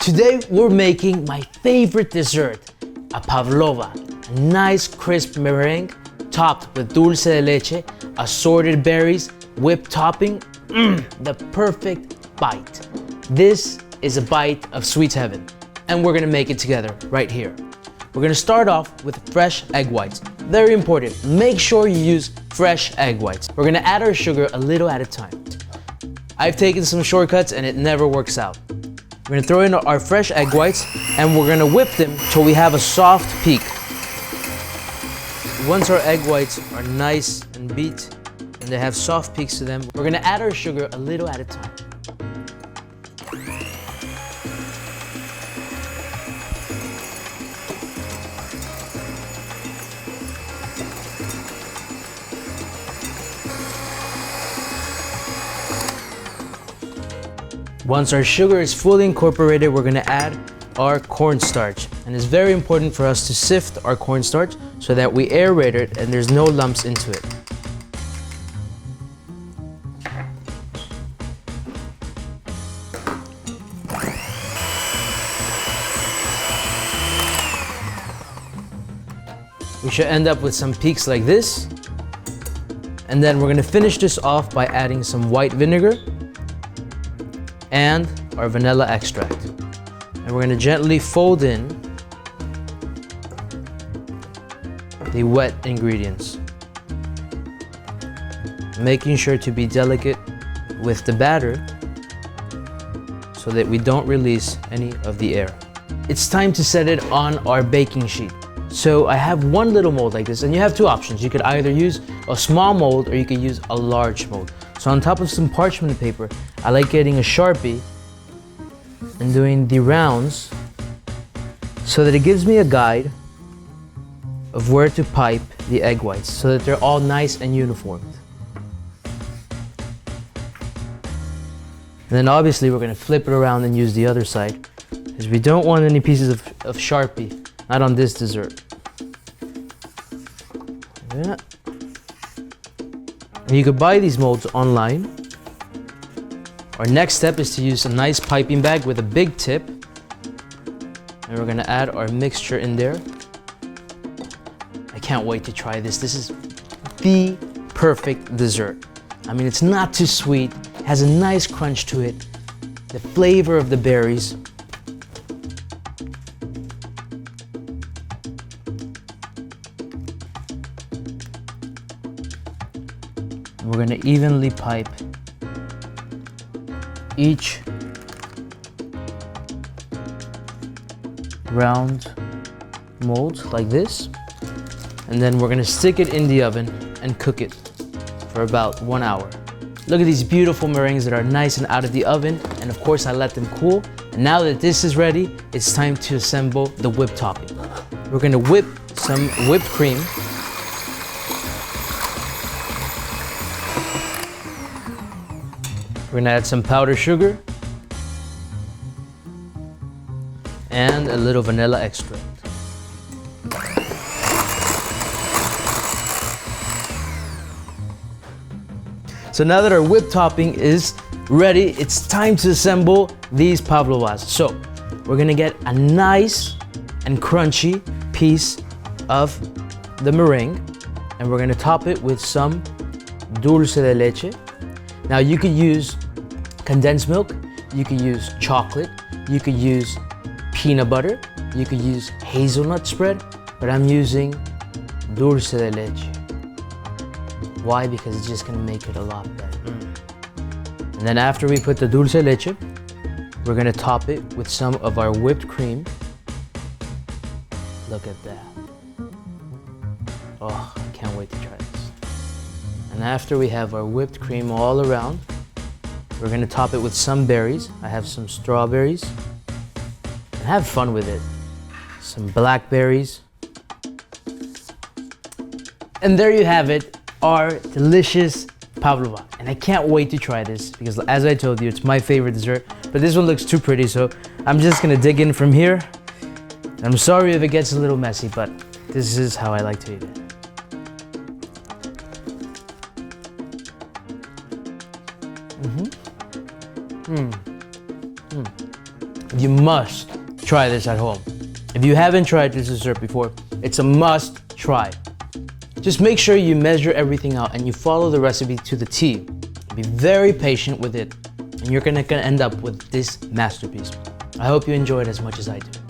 Today we're making my favorite dessert, a Pavlova, a nice crisp meringue topped with dulce de leche, assorted berries, whipped topping, the perfect bite. This is a bite of sweet heaven, and we're gonna make it together right here. We're gonna start off with fresh egg whites. Very important, make sure you use fresh egg whites. We're gonna add our sugar a little at a time. I've taken some shortcuts and it never works out. We're gonna throw in our fresh egg whites and we're gonna whip them till we have a soft peak. Once our egg whites are nice and beat and they have soft peaks to them, we're gonna add our sugar a little at a time. Once our sugar is fully incorporated, we're gonna add our cornstarch. And it's very important for us to sift our cornstarch so that we aerate it and there's no lumps into it. We should end up with some peaks like this. And then we're gonna finish this off by adding some white vinegar and our vanilla extract. And we're gonna gently fold in the wet ingredients, making sure to be delicate with the batter so that we don't release any of the air. It's time to set it on our baking sheet. So I have one little mold like this, and you have two options. You could either use a small mold or you could use a large mold. So on top of some parchment paper, I like getting a Sharpie and doing the rounds so that it gives me a guide of where to pipe the egg whites so that they're all nice and uniformed. And then obviously we're gonna flip it around and use the other side because we don't want any pieces of Sharpie, not on this dessert. Yeah. And you could buy these molds online. Our next step is to use a nice piping bag with a big tip. And we're gonna add our mixture in there. I can't wait to try this. This is the perfect dessert. I mean, it's not too sweet, it has a nice crunch to it, the flavor of the berries. We're gonna evenly pipe each round mold like this, and then we're gonna stick it in the oven and cook it for about 1 hour. Look at these beautiful meringues that are nice and out of the oven, and of course I let them cool. And now that this is ready, it's time to assemble the whipped topping. We're gonna whip some whipped cream. We're gonna add some powdered sugar and a little vanilla extract. So now that our whipped topping is ready, it's time to assemble these pavlovas. So we're gonna get a nice and crunchy piece of the meringue, and we're gonna top it with some dulce de leche. Now you could use condensed milk, you could use chocolate, you could use peanut butter, you could use hazelnut spread, but I'm using dulce de leche. Why? Because it's just gonna make it a lot better. And then after we put the dulce de leche, we're gonna top it with some of our whipped cream. Look at that. Oh, I can't wait to try this. And after we have our whipped cream all around, we're gonna top it with some berries. I have some strawberries. And have fun with it. Some blackberries. And there you have it, our delicious pavlova. And I can't wait to try this because as I told you, it's my favorite dessert. But this one looks too pretty, so I'm just gonna dig in from here. I'm sorry if it gets a little messy, but this is how I like to eat it. You must try this at home. If you haven't tried this dessert before, it's a must try. Just make sure you measure everything out and you follow the recipe to the T. Be very patient with it, and you're gonna end up with this masterpiece. I hope you enjoy it as much as I do.